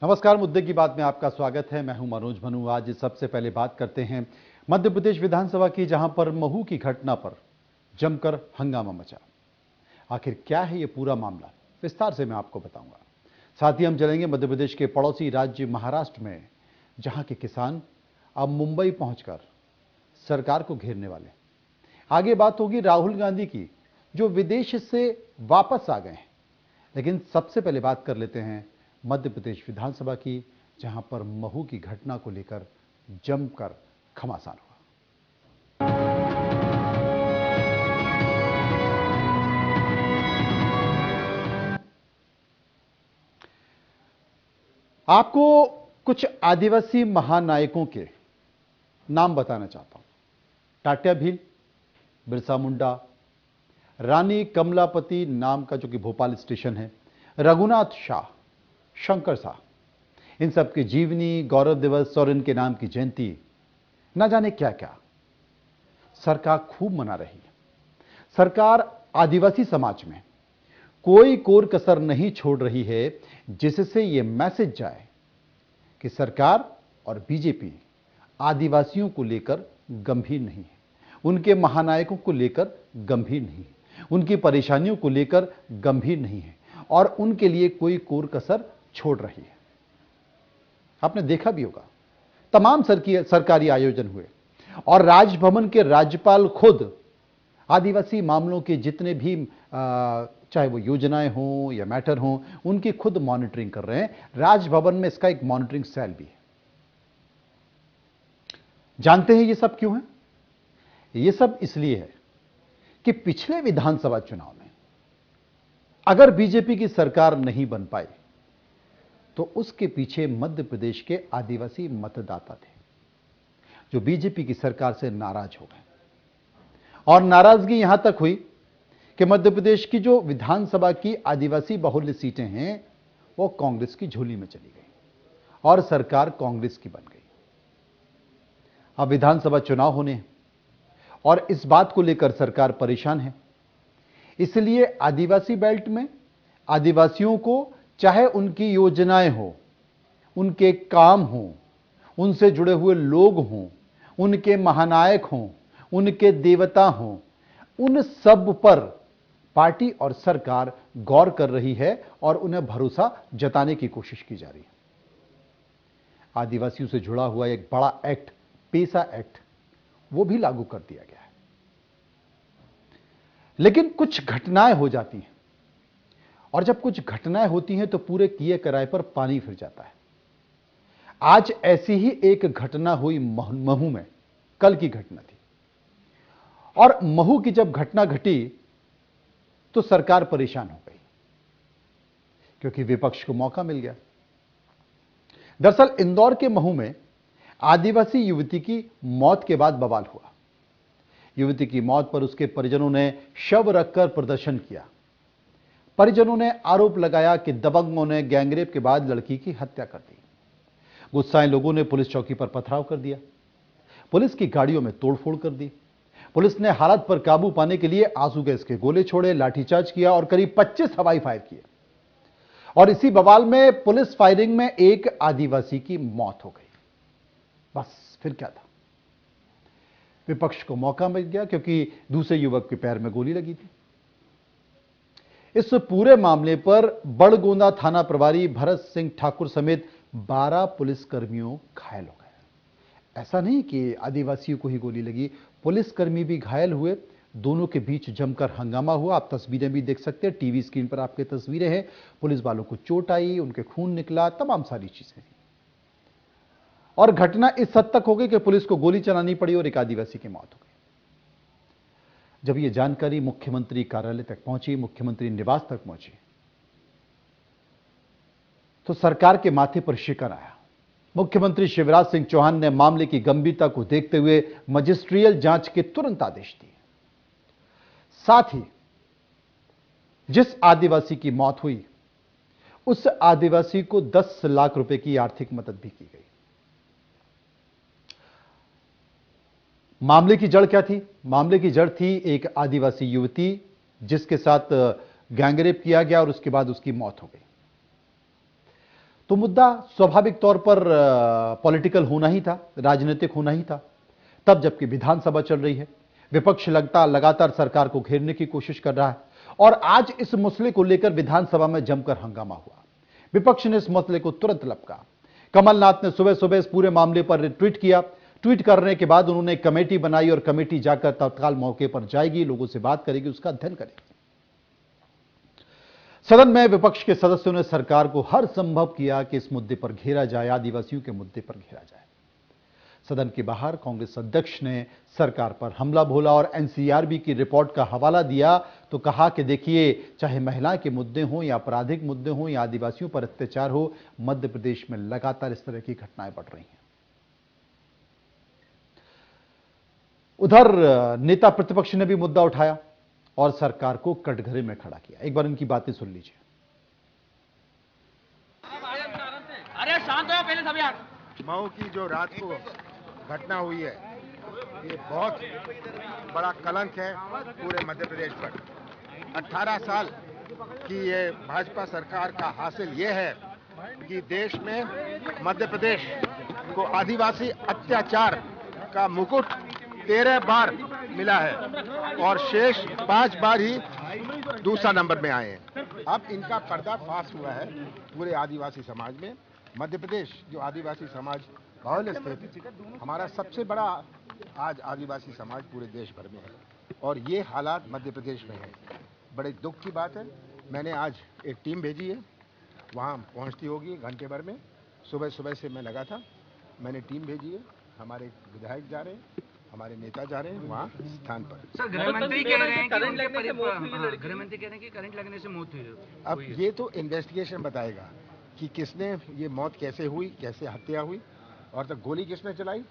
नमस्कार, मुद्दे की बात में आपका स्वागत है। मैं हूं मनोज भनू। आज सबसे पहले बात करते हैं मध्य प्रदेश विधानसभा की, जहां पर महू की घटना पर जमकर हंगामा मचा। आखिर क्या है ये पूरा मामला, विस्तार से मैं आपको बताऊंगा। साथ ही हम चलेंगे मध्य प्रदेश के पड़ोसी राज्य महाराष्ट्र में, जहां के किसान अब मुंबई पहुंचकर सरकार को घेरने वाले। आगे बात होगी राहुल गांधी की, जो विदेश से वापस आ गए हैं। लेकिन सबसे पहले बात कर लेते हैं मध्य प्रदेश विधानसभा की, जहां पर महू की घटना को लेकर जमकर घमासान हुआ। आपको कुछ आदिवासी महानायकों के नाम बताना चाहता हूं। टाट्या भील, बिरसा मुंडा, रानी कमलापति नाम का जो कि भोपाल स्टेशन है, रघुनाथ शाह, शंकर शाह, इन सब की जीवनी, गौरव दिवस और इनके नाम की जयंती, ना जाने क्या क्या सरकार खूब मना रही है। सरकार आदिवासी समाज में कोई कोर कसर नहीं छोड़ रही है, जिससे यह मैसेज जाए कि सरकार और बीजेपी आदिवासियों को लेकर गंभीर नहीं है, उनके महानायकों को लेकर गंभीर नहीं है, उनकी परेशानियों को लेकर गंभीर नहीं है और उनके लिए कोई कोर कसर छोड़ रही है। आपने देखा भी होगा, तमाम सरकारी आयोजन हुए और राजभवन के राज्यपाल खुद आदिवासी मामलों के जितने भी चाहे वो योजनाएं हों या मैटर हों, उनकी खुद मॉनिटरिंग कर रहे हैं। राजभवन में इसका एक मॉनिटरिंग सेल भी है। जानते हैं ये सब क्यों है? ये सब इसलिए है कि पिछले विधानसभा चुनाव में अगर बीजेपी की सरकार नहीं बन पाई तो उसके पीछे मध्य प्रदेश के आदिवासी मतदाता थे, जो बीजेपी की सरकार से नाराज हो गए। और नाराजगी यहां तक हुई कि मध्य प्रदेश की जो विधानसभा की आदिवासी बहुल्य सीटें हैं, वो कांग्रेस की झोली में चली गई और सरकार कांग्रेस की बन गई। अब विधानसभा चुनाव होने हैं और इस बात को लेकर सरकार परेशान है। इसलिए आदिवासी बेल्ट में आदिवासियों को, चाहे उनकी योजनाएं हो, उनके काम हो, उनसे जुड़े हुए लोग हों, उनके महानायक हों, उनके देवता हों, उन सब पर पार्टी और सरकार गौर कर रही है और उन्हें भरोसा जताने की कोशिश की जा रही है। आदिवासियों से जुड़ा हुआ एक बड़ा एक्ट, पेसा एक्ट, वो भी लागू कर दिया गया है। लेकिन कुछ घटनाएं हो जाती हैं और जब कुछ घटनाएं होती हैं तो पूरे किए कराए पर पानी फिर जाता है। आज ऐसी ही एक घटना हुई महू में, कल की घटना थी। और महू की जब घटना घटी तो सरकार परेशान हो गई, क्योंकि विपक्ष को मौका मिल गया। दरअसल इंदौर के महू में आदिवासी युवती की मौत के बाद बवाल हुआ। युवती की मौत पर उसके परिजनों ने शव रखकर प्रदर्शन किया। परिजनों ने आरोप लगाया कि दबंगों ने गैंगरेप के बाद लड़की की हत्या कर दी। गुस्साए लोगों ने पुलिस चौकी पर पथराव कर दिया, पुलिस की गाड़ियों में तोड़फोड़ कर दी। पुलिस ने हालात पर काबू पाने के लिए आंसू गैस के गोले छोड़े, लाठीचार्ज किया और करीब 25 हवाई फायर किए। और इसी बवाल में पुलिस फायरिंग में एक आदिवासी की मौत हो गई। बस फिर क्या था, विपक्ष को मौका मिल गया, क्योंकि दूसरे युवक के पैर में गोली लगी थी। इस पूरे मामले पर बड़गोंदा थाना प्रभारी भरत सिंह ठाकुर समेत 12 पुलिसकर्मियों घायल हो गए। ऐसा नहीं कि आदिवासियों को ही गोली लगी, पुलिसकर्मी भी घायल हुए। दोनों के बीच जमकर हंगामा हुआ। आप तस्वीरें भी देख सकते हैं, टीवी स्क्रीन पर आपके तस्वीरें हैं। पुलिस वालों को चोट आई, उनके खून निकला, तमाम सारी चीजें। और घटना इस हद तक हो गई कि पुलिस को गोली चलानी पड़ी और एक आदिवासी की मौत हो गई। जब यह जानकारी मुख्यमंत्री कार्यालय तक पहुंची, मुख्यमंत्री निवास तक पहुंची, तो सरकार के माथे पर शिकन आया। मुख्यमंत्री शिवराज सिंह चौहान ने मामले की गंभीरता को देखते हुए मजिस्ट्रियल जांच के तुरंत आदेश दिए। साथ ही जिस आदिवासी की मौत हुई, उस आदिवासी को 10 लाख रुपए की आर्थिक मदद भी की गई। मामले की जड़ क्या थी? मामले की जड़ थी एक आदिवासी युवती जिसके साथ गैंगरेप किया गया और उसके बाद उसकी मौत हो गई। तो मुद्दा स्वाभाविक तौर पर पॉलिटिकल होना ही था, राजनीतिक होना ही था। तब जबकि विधानसभा चल रही है, विपक्ष लगातार सरकार को घेरने की कोशिश कर रहा है और आज इस मसले को लेकर विधानसभा में जमकर हंगामा हुआ। विपक्ष ने इस मसले को तुरंत लपका। कमलनाथ ने सुबह सुबह इस पूरे मामले पर ट्वीट किया। ट्वीट करने के बाद उन्होंने एक कमेटी बनाई और कमेटी जाकर तत्काल मौके पर जाएगी, लोगों से बात करेगी, उसका अध्ययन करेगी। सदन में विपक्ष के सदस्यों ने सरकार को हर संभव किया कि इस मुद्दे पर घेरा जाए, आदिवासियों के मुद्दे पर घेरा जाए। सदन के बाहर कांग्रेस अध्यक्ष ने सरकार पर हमला बोला और एनसीआरबी की रिपोर्ट का हवाला दिया तो कहा कि देखिए, चाहे महिला के मुद्दे हों या आपराधिक मुद्दे हों या आदिवासियों पर अत्याचार हो, मध्य प्रदेश में लगातार इस तरह की घटनाएं बढ़ रही हैं। उधर नेता प्रतिपक्ष ने भी मुद्दा उठाया और सरकार को कटघरे में खड़ा किया। एक बार इनकी बातें सुन लीजिए। अरे शांत हो पहले सब यार। मऊ की जो रात को घटना हुई है, ये बहुत बड़ा कलंक है पूरे मध्य प्रदेश पर। 18 साल की ये भाजपा सरकार का हासिल ये है कि देश में मध्य प्रदेश को आदिवासी अत्याचार का मुकुट 13 बार मिला है और शेष 5 बार ही दूसरा नंबर में आए हैं। अब इनका पर्दाफाश हुआ है पूरे आदिवासी समाज में। मध्य प्रदेश जो आदिवासी समाज बहुल स्थित हमारा सबसे बड़ा आज आदिवासी समाज पूरे देश भर में है और ये हालात मध्य प्रदेश में है। बड़े दुख की बात है। मैंने आज एक टीम भेजी है, वहाँ पहुँचती होगी घंटे भर में। सुबह से मैं लगा था, मैंने टीम भेजी है। हमारे विधायक जा रहे हैं, हमारे नेता जा रहे हैं वहाँ स्थान पर। सर, गृह मंत्री कह रहे हैं कि करंट लगने से मौत हुई। अब ये तो इन्वेस्टिगेशन बताएगा कि किसने ये मौत कैसे हुई, कैसे हत्या हुई और तक गोली किसने चलाई,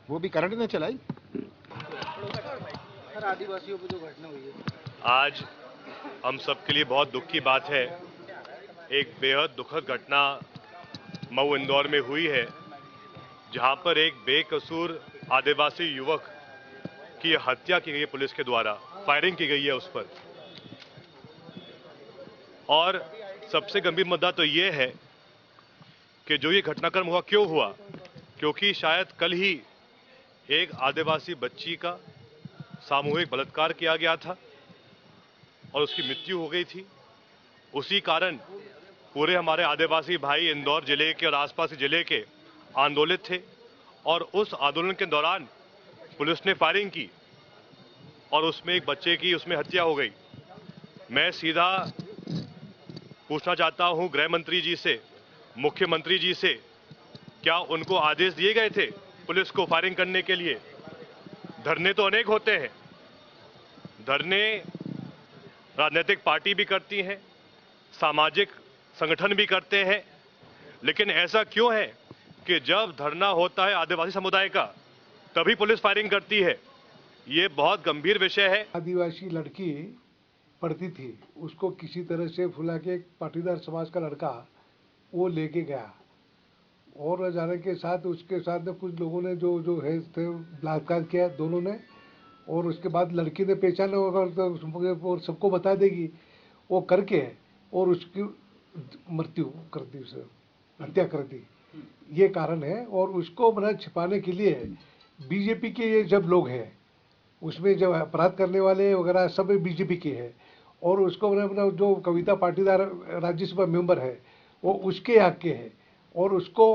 वो भी करंट ने चलाई। सर, आदिवासियों पर जो घटना हुई है आज हम सबके लिए बहुत दुख की बात है। एक बेहद दुखद घटना मऊ इंदौर में हुई है, जहां पर एक बेकसूर आदिवासी युवक की हत्या की गई है पुलिस के द्वारा, फायरिंग की गई है उस पर। और सबसे गंभीर मुद्दा तो ये है कि जो ये घटनाक्रम हुआ क्यों हुआ, क्योंकि शायद कल ही एक आदिवासी बच्ची का सामूहिक बलात्कार किया गया था और उसकी मृत्यु हो गई थी। उसी कारण पूरे हमारे आदिवासी भाई इंदौर जिले के और आसपास के जिले के आंदोलित थे और उस आंदोलन के दौरान पुलिस ने फायरिंग की और उसमें एक बच्चे की उसमें हत्या हो गई। मैं सीधा पूछना चाहता हूं गृह मंत्री जी से, मुख्यमंत्री जी से, क्या उनको आदेश दिए गए थे पुलिस को फायरिंग करने के लिए? धरने तो अनेक होते हैं, धरने राजनीतिक पार्टी भी करती हैं, सामाजिक संगठन भी करते हैं, लेकिन ऐसा क्यों है कि जब धरना होता है आदिवासी समुदाय का तभी पुलिस फायरिंग करती है? ये बहुत गंभीर विषय है। आदिवासी लड़की पढ़ती थी, उसको किसी तरह से फुला के एक पाटीदार समाज का लड़का वो लेके गया और जाने के साथ उसके साथ में कुछ लोगों ने जो है थे बलात्कार किया दोनों ने। और उसके बाद लड़की ने पहचाना होगा और सबको बता देगी, वो करके और उसकी मृत्यु कर दी, उसे हत्या कर दी। ये कारण है। और उसको मतलब छिपाने के लिए बीजेपी के ये जब लोग हैं उसमें जब अपराध करने वाले वगैरह सब बीजेपी के हैं और उसको मतलब जो कविता पाटीदार राज्यसभा मेंबर है वो उसके हक के हैं और उसको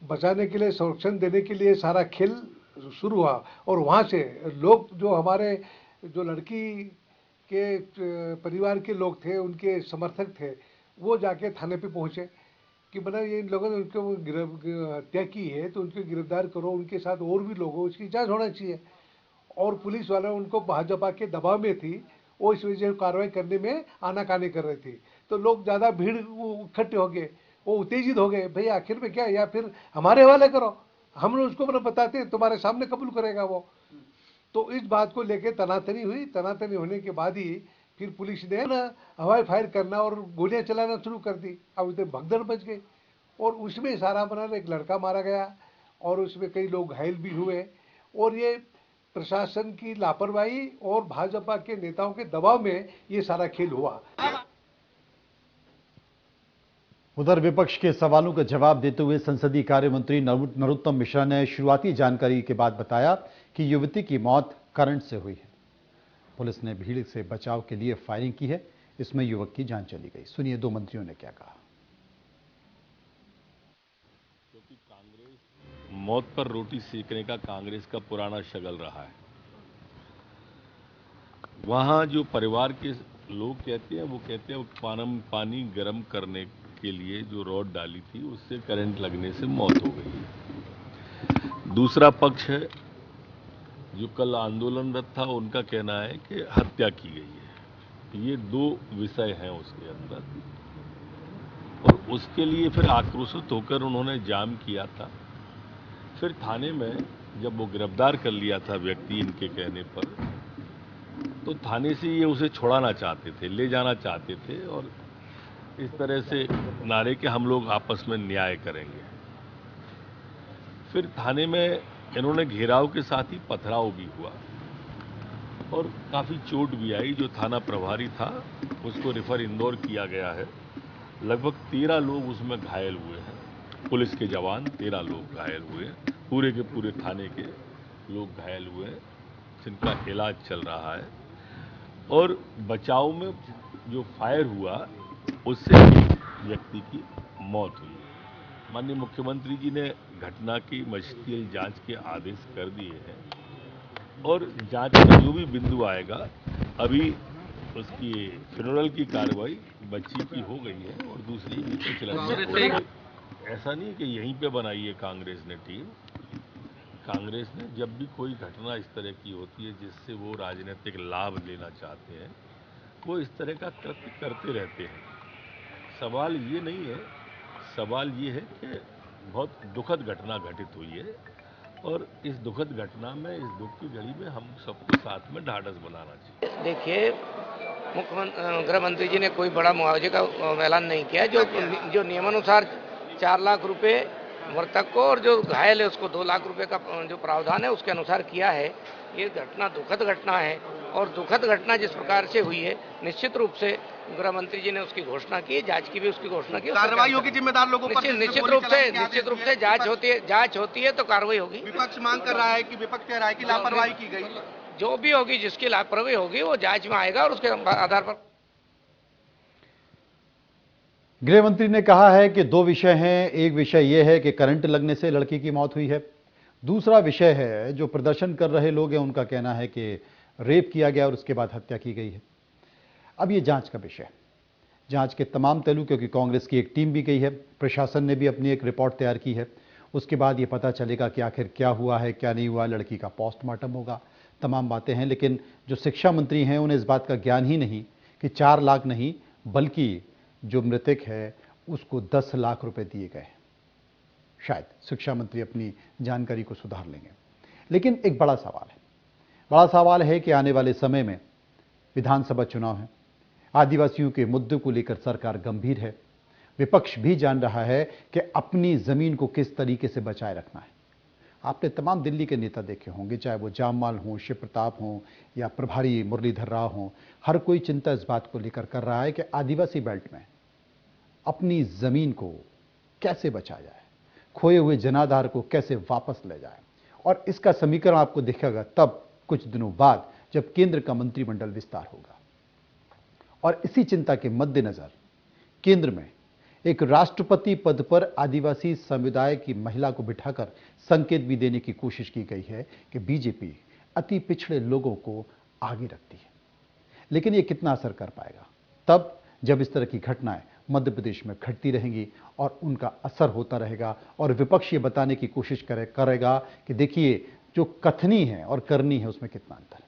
बचाने के लिए, संरक्षण देने के लिए सारा खेल शुरू हुआ। और वहाँ से लोग जो हमारे जो लड़की के परिवार के लोग थे, उनके समर्थक थे, वो जाके थाने पे पहुँचे कि मतलब ये इन लोगों ने उनको हत्या की है तो उनको गिरफ्तार करो, उनके साथ और भी लोग हो, उसकी जांच होना चाहिए। और पुलिस वाले उनको भाजपा के दबाव में थी, वो इस वजह से कार्रवाई करने में आनाकानी कर रही थी। तो लोग ज़्यादा भीड़ इकट्ठे हो गए, वो उत्तेजित हो गए, भाई आखिर में क्या, या फिर हमारे हवाले करो, हम लोग उसको मतलब बताते तुम्हारे सामने कबूल करेगा वो। तो इस बात को लेके तनातनी हुई। तनातनी होने के बाद ही फिर पुलिस ने ना हवाई फायर करना और गोलियां चलाना शुरू कर दी। अब उधर भगदड़ मच गई और उसमें सारा बना एक लड़का मारा गया और उसमें कई लोग घायल भी हुए। और ये प्रशासन की लापरवाही और भाजपा के नेताओं के दबाव में ये सारा खेल हुआ। उधर विपक्ष के सवालों का जवाब देते हुए संसदीय कार्य मंत्री नरोत्तम मिश्रा ने शुरुआती जानकारी के बाद बताया कि युवती की मौत करंट से हुई है। पुलिस ने भीड़ से बचाव के लिए फायरिंग की है, इसमें युवक की जान चली गई। सुनिए दो मंत्रियों ने क्या कहा। क्योंकि कांग्रेस मौत पर रोटी सेकने का कांग्रेस का पुराना शगल रहा है। वहां जो परिवार के लोग कहते हैं, वो कहते हैं पानी गर्म करने के लिए जो रॉड डाली थी उससे करंट लगने से मौत हो गई है। दूसरा पक्ष है जो कल आंदोलनरत था, उनका कहना है कि हत्या की गई है। ये दो विषय हैं उसके अंदर, और उसके लिए फिर आक्रोशित होकर उन्होंने जाम किया था। फिर थाने में जब वो गिरफ्तार कर लिया था व्यक्ति इनके कहने पर, तो थाने से ये उसे छुड़ाना चाहते थे, ले जाना चाहते थे, और इस तरह से नारे के हम लोग आपस में न्याय करेंगे। फिर थाने में इन्होंने घेराव के साथ ही पथराव भी हुआ और काफी चोट भी आई। जो थाना प्रभारी था उसको रेफर इंदौर किया गया है। लगभग 13 लोग उसमें घायल हुए हैं, पुलिस के जवान 13 लोग घायल हुए हैं, पूरे के पूरे थाने के लोग घायल हुए हैं, जिनका इलाज चल रहा है। और बचाव में जो फायर हुआ उससे एक व्यक्ति की मौत हुई। माननीय मुख्यमंत्री जी ने घटना की मजिस्ट्रियल जांच के आदेश कर दिए हैं, और जांच में जो भी बिंदु आएगा, अभी उसकी फ्यूनरल की कार्रवाई बच्ची की हो गई है और दूसरी भी चला। ऐसा नहीं कि यहीं पे बनाई है कांग्रेस ने टीम। कांग्रेस ने जब भी कोई घटना इस तरह की होती है जिससे वो राजनीतिक लाभ लेना चाहते हैं, वो इस तरह का कृत्य करते रहते हैं। सवाल ये नहीं है, सवाल ये है कि बहुत दुखद घटना घटित हुई है, और इस दुखद घटना में, इस दुख की घड़ी में हम सबको साथ में ढाढ़स बनाना चाहिए। देखिए, मुख्यमंत्री गृह मंत्री जी ने कोई बड़ा मुआवजे का ऐलान नहीं किया। जो नियमानुसार 4 लाख रुपए मृतक को और जो घायल है उसको 2 लाख रुपए का जो प्रावधान है उसके अनुसार किया है। ये घटना दुखद घटना है, और दुखद घटना जिस प्रकार से हुई है, निश्चित रूप से गृह मंत्री जी ने उसकी घोषणा की, जांच की भी उसकी घोषणा की। कार्रवाई होगी जिम्मेदार लोगों पर। निश्चित रूप से जांच होती है तो कार्रवाई होगी। विपक्ष मांग कर रहा है कि, विपक्ष कह रहा है कि लापरवाही की गई। जो भी होगी, जिसकी लापरवाही होगी वो जांच में आएगा, और उसके आधार पर। गृह मंत्री ने कहा है कि 2 विषय हैं। एक विषय यह है कि करंट लगने से लड़की की मौत हुई है। दूसरा विषय है जो प्रदर्शन कर रहे लोग हैं, उनका कहना है कि रेप किया गया और उसके बाद हत्या की गई है। अब ये जांच का विषय है, जांच के तमाम पहलू, क्योंकि कांग्रेस की एक टीम भी गई है, प्रशासन ने भी अपनी एक रिपोर्ट तैयार की है। उसके बाद ये पता चलेगा कि आखिर क्या हुआ है, क्या नहीं हुआ, लड़की का पोस्टमार्टम होगा, तमाम बातें हैं। लेकिन जो शिक्षा मंत्री हैं उन्हें इस बात का ज्ञान ही नहीं कि 4 लाख नहीं, बल्कि जो मृतक है उसको 10 लाख रुपए दिए गए। शायद शिक्षा मंत्री अपनी जानकारी को सुधार लेंगे। लेकिन एक बड़ा सवाल है कि आने वाले समय में विधानसभा चुनाव है, आदिवासियों के मुद्दे को लेकर सरकार गंभीर है। विपक्ष भी जान रहा है कि अपनी जमीन को किस तरीके से बचाए रखना है। आपने तमाम दिल्ली के नेता देखे होंगे, चाहे वो जामवाल हों, शिव प्रताप हों या प्रभारी मुरलीधर राव हों, हर कोई चिंता इस बात को लेकर कर रहा है कि आदिवासी बेल्ट में अपनी जमीन को कैसे बचाया जाए, खोए हुए जनाधार को कैसे वापस ले जाए। और इसका समीकरण आपको दिखेगा तब कुछ दिनों बाद जब केंद्र का मंत्रिमंडल विस्तार होगा। और इसी चिंता के मद्देनजर केंद्र में एक राष्ट्रपति पद पर आदिवासी समुदाय की महिला को बिठाकर संकेत भी देने की कोशिश की गई है कि बीजेपी अति पिछड़े लोगों को आगे रखती है। लेकिन यह कितना असर कर पाएगा तब जब इस तरह की घटनाएं मध्य प्रदेश में घटती रहेंगी और उनका असर होता रहेगा, और विपक्ष ये बताने की कोशिश करेगा कि देखिए जो कथनी है और करनी है उसमें कितना अंतर है।